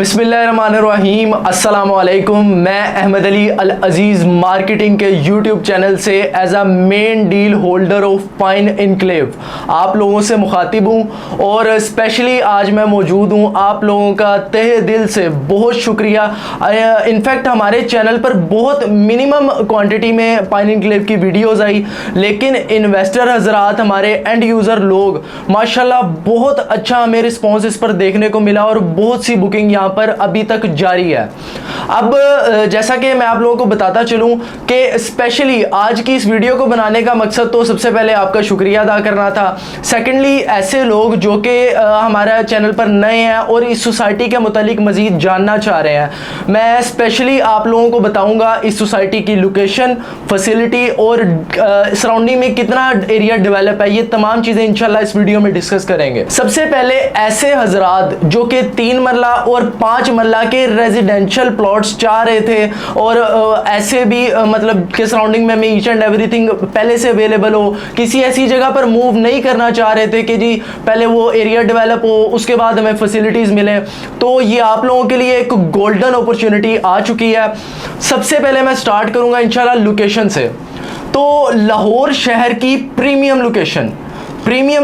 बिस्मिल्लाहिर्रहमानिर्रहीम अस्सलाम वालेकुम। मैं अहमद अली अल अजीज़ मार्केटिंग के यूट्यूब चैनल से as a main deal holder of pine enclave आप लोगों से मुखातिब हूँ और स्पेशली आज मैं मौजूद हूँ। आप लोगों का तहे दिल से बहुत शुक्रिया। इनफैक्ट हमारे चैनल पर बहुत मिनिमम क्वांटिटी में पाइन इनक्लेव की वीडियोज़ आई, लेकिन इन्वेस्टर हजरात, हमारे एंड यूज़र लोग माशाल्लाह बहुत अच्छा हमें रिस्पॉन्स इस पर देखने को मिला और बहुत सी बुकिंग यहाँ पर अभी तक जारी है। अब जैसा कि मैं आप लोगों को बताता चलूँ कि स्पेशली आज की इस वीडियो को बनाने का मकसद तो सबसे पहले आपका शुक्रिया अदा करना था। सेकेंडली ऐसे लोग जो कि हमारा चैनल पर नए हैं और इस सोसाइटी के मुतालिक मज़ीद जानना चाह रहे हैं, मैं स्पेशली आप लोगों को बताऊंगा इस सोसाइटी की लोकेशन, फैसिलिटी और सराउंडिंग में कितना एरिया डेवलप है। ये तमाम चीज़ें इंशाल्लाह इस वीडियो में डिस्कस करेंगे। सबसे पहले ऐसे हजरात जो कि 3 मरला और 5 मरला के रेजिडेंशियल प्लॉट्स चाह रहे थे और ऐसे भी मतलब के सराउंडिंग में हमें ईच एंड एवरीथिंग पहले से अवेलेबल हो, किसी ऐसी जगह पर मूव नहीं करना चाह रहे थे कि जी पहले वो एरिया डेवलप हो उसके बाद हमें फैसिलिटीज़ मिले, तो ये आप लोगों के लिए एक गोल्डन अपॉर्चुनिटी आ चुकी है। सबसे पहले मैं स्टार्ट करूंगा इंशाल्लाह लोकेशन से। तो लाहौर शहर की प्रीमियम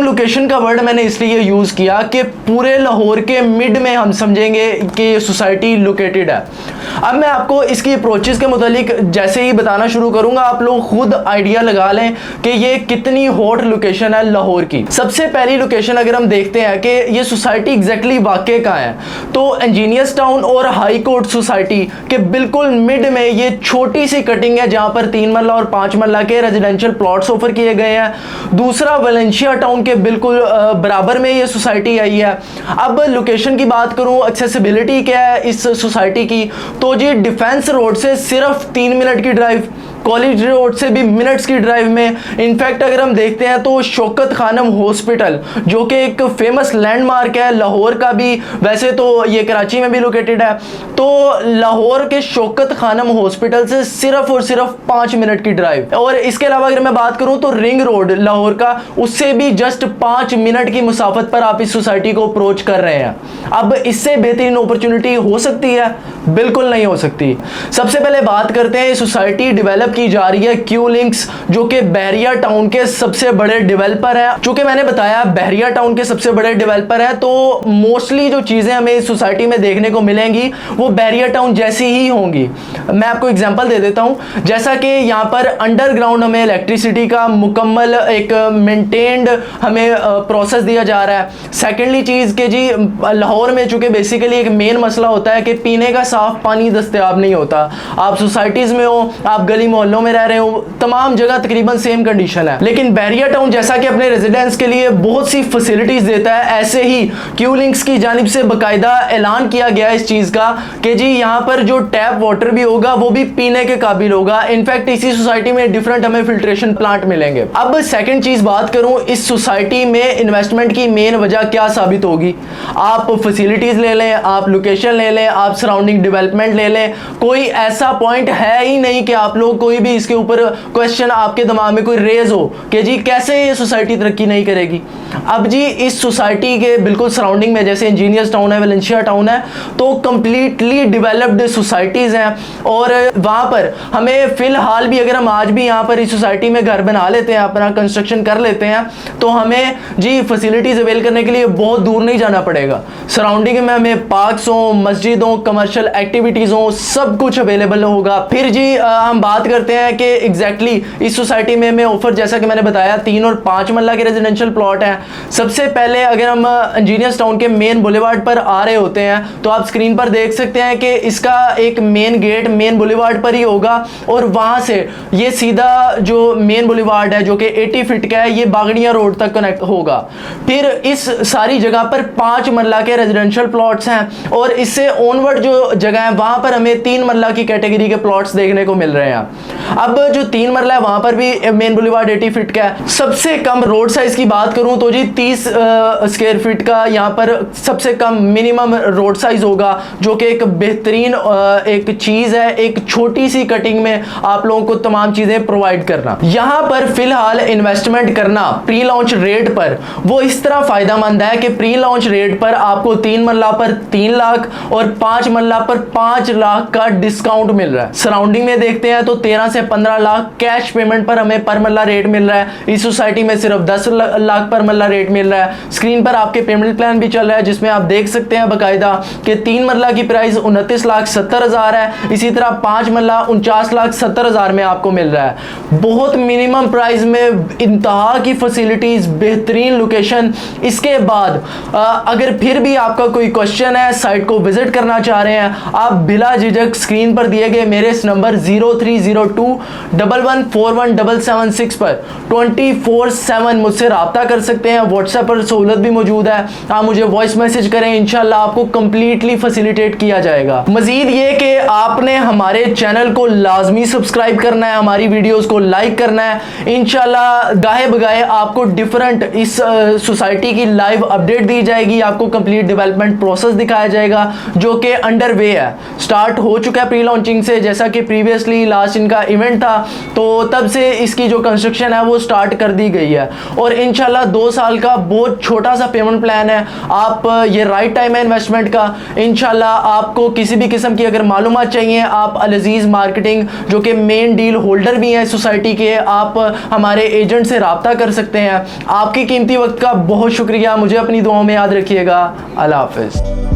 लोकेशन का वर्ड मैंने इसलिए यूज़ किया कि पूरे लाहौर के मिड में हम समझेंगे कि ये सोसाइटी लोकेटेड है। अब मैं आपको इसकी अप्रोचेस के मुतालिक जैसे ही बताना शुरू करूंगा, आप लोग खुद आइडिया लगा लें कि ये कितनी हॉट लोकेशन है लाहौर की। सबसे पहली लोकेशन अगर हम देखते हैं कि ये सोसाइटी एग्जैक्टली वाकई कहाँ है, तो इंजीनियर्स टाउन और हाई कोर्ट सोसाइटी के बिल्कुल मिड में ये छोटी सी कटिंग है जहाँ पर 3 मरला और 5 मरला के रेजिडेंशियल प्लॉट्स ऑफर किए गए हैं। दूसरा वलेंशिया टाउन के बिल्कुल बराबर में ये सोसाइटी आई है। अब लोकेशन की बात करूं, एक्सेसिबिलिटी क्या है इस सोसाइटी की, तो जी डिफेंस रोड से सिर्फ 3 मिनट की ड्राइव, कॉलेज रोड से भी मिनट्स की ड्राइव में। इनफैक्ट अगर हम देखते हैं तो शौकत खानम हॉस्पिटल जो कि एक फेमस लैंडमार्क है लाहौर का भी, वैसे तो ये कराची में भी लोकेटेड है, तो लाहौर के शौकत खानम हॉस्पिटल से सिर्फ और सिर्फ 5 मिनट की ड्राइव। और इसके अलावा अगर मैं बात करूं तो रिंग रोड लाहौर का, उससे भी जस्ट 5 मिनट की मुसाफत पर आप इस सोसाइटी को अप्रोच कर रहे हैं। अब इससे बेहतरीन अपॉर्चुनिटी हो सकती है? बिल्कुल नहीं हो सकती। सबसे पहले बात करते हैं, सोसाइटी डेवलप की जा रही है क्यू लिंक्स जो कि बहरिया टाउन के सबसे बड़े डेवलपर है। चूंकि मैंने बताया बहरिया टाउन के सबसे बड़े डेवलपर है, तो मोस्टली जो चीजें हमें इस सोसाइटी में देखने को मिलेंगी वो बहरिया टाउन जैसी ही होंगी। मैं आपको एग्जांपल दे देता हूं, जैसा कि यहाँ पर अंडरग्राउंड हमें इलेक्ट्रिसिटी का मुकम्मल एक मेंटेन्ड हमें प्रोसेस दिया जा रहा है। सेकेंडली चीज के जी लाहौर में चूंकि बेसिकली एक मेन मसला होता है कि पीने का साफ पानी दस्तयाब नहीं होता। आप सोसाइटीज में हो, आप गली मोहल्लों में रह रहे हो, तमाम जगह तकरीबन सेम कंडीशन है। लेकिन बहरिया टाउन जैसा कि अपने रेजिडेंट्स के लिए बहुत सी फैसिलिटीज देता है, ऐसे ही क्यू लिंक्स की जानिब से बाकायदा ऐलान किया गया इस चीज का कि जी यहाँ पर जो टैप वाटर भी होगा वो भी पीने के काबिल होगा। इनफैक्ट इसी सोसाइटी में डिफरेंट हमें फिल्ट्रेशन प्लांट मिलेंगे। अब सेकंड चीज बात करूं, इस सोसाइटी में इन्वेस्टमेंट की मेन वजह क्या साबित होगी? आप फैसिलिटीज ले लें, आप लोकेशन ले लें, आप सराउंडिंग डेवलपमेंट ले लें, कोई ऐसा पॉइंट है ही नहीं कि आप लोग कोई भी इसके ऊपर क्वेश्चन आपके दिमाग में कोई रेज हो कि जी कैसे ये सोसाइटी तरक्की नहीं करेगी। अब जी इस सोसाइटी के बिल्कुल सराउंडिंग में जैसे इंजीनियर्स टाउन है, वलेंशिया टाउन है, तो कंप्लीटली डेवलप्ड सोसाइटीज हैं और वहां पर हमें फिलहाल भी अगर हम आज भी यहाँ पर इस सोसाइटी में घर बना लेते हैं, अपना कंस्ट्रक्शन कर लेते हैं, तो हमें जी फैसिलिटीज अवेल करने के लिए बहुत दूर नहीं जाना पड़ेगा। सराउंडिंग में हमें पार्क्स हो, मस्जिद हो, कमर्शियल एक्टिविटीज हो, सब कुछ अवेलेबल होगा। फिर जी हम बात करते हैं कि एग्जैक्टली इस सोसाइटी में हमें ऑफर, जैसा कि मैंने बताया 3 और 5 मरला के रेजिडेंशियल प्लॉट हैं। सबसे पहले अगर हम इंजीनियर्स टाउन के मेन बुलेवार्ड पर आ रहे होते हैं तो आप स्क्रीन पर देख सकते हैं कि इसका एक मेन गेट मेन बुलेवार्ड पर ही होगा और वहां से ये सीधा जो मेन बुलेवार्ड है जो कि 80 फीट का है, ये बागड़िया रोड तक कनेक्ट होगा। फिर इस सारी जगह पर 5 मरला के रेजिडेंशियल प्लॉट्स हैं और इससे ऑनवर्ड जो जगह है वहां पर हमें 3 मरला की कैटेगरी के प्लॉट्स देखने को मिल रहे हैं। अब जो 3 मरला है वहां पर भी मेन बुलेवार्ड 80 फीट का है। सबसे कम रोड साइज की बात करूं तो जी 30 स्क्वायर फीट का यहां पर सबसे कम मिनिमम रोड साइज होगा, जो कि एक बेहतरीन एक चीज है, एक छोटी सी कटिंग में आप लोगों को तमाम चीजें प्रोवाइड करना। यहां पर फिलहाल इन्वेस्टमेंट करना प्री लॉन्च रेट पर वो इस तरह फायदेमंद है कि प्री लॉन्च रेट पर आपको 3 मरला पर 3 लाख और 5 मरला पर 5 लाख का डिस्काउंट मिल रहा है। सराउंडिंग में देखते हैं तो 13 से 15 लाख कैश पेमेंट पर हमें पर मरला रेट मिल रहा है। इस सोसाइटी में सिर्फ 10 लाख पर मरला रेट मिल रहा है। स्क्रीन पर आपके पेमेंट प्लान भी चल रहा है जिसमें आप देख सकते हैं बाकायदा कि 3 मरला की प्राइस 29,70,000 है। इसी तरह 5 मरला 49,70,000 में आपको मिल रहा है। बहुत मिनिमम प्राइस में इंतहा की फैसिलिटीज, बेहतरीन लोकेशन। इसके बाद अगर फिर भी आपका कोई क्वेश्चन है, साइट को विजिट करना चाह रहे हैं, आप बिला झिझक स्क्रीन पर दिए गए मेरे इस नंबर 030211417776 पर 24/7 मुझसे रब्ता कर सकते हैं। व्हाट्सएप पर सहूलत भी मौजूद है, आप मुझे वॉइस मैसेज करें, इंशाल्लाह आपको कंप्लीटली फैसिलिटेट किया जाएगा। मजीद ये कि आपने हमारे चैनल को लाजमी सब्सक्राइब करना है, हमारी वीडियोस को लाइक करना है। इंशाल्लाह गाहे बगाए आपको डिफरेंट इस सोसाइटी की लाइव अपडेट दी जाएगी, आपको कंप्लीट डेवलपमेंट प्रोसेस दिखाया जाएगा जो कि अंडर वे है, स्टार्ट हो चुका है प्री लॉन्चिंग से। जैसा कि प्रीवियसली लास्ट इनका इवेंट था तो तब से इसकी जो कंस्ट्रक्शन है वो स्टार्ट कर दी गई है और इंशाल्लाह 2 साल का बहुत छोटा सा पेमेंट प्लान है। आप ये राइट टाइम है इन्वेस्टमेंट का। इंशाल्लाह आपको किसी भी किस्म की अगर मालूमात चाहिए, आप अल अजीज मार्केटिंग जो कि मेन डील होल्डर भी हैं सोसाइटी के, आप हमारे एजेंट से रब्ता कर सकते हैं। आपके कीमती वक्त का बहुत शुक्रिया। मुझे अपनी दुआओं में याद रखिएगा। अल्लाह हाफिज़।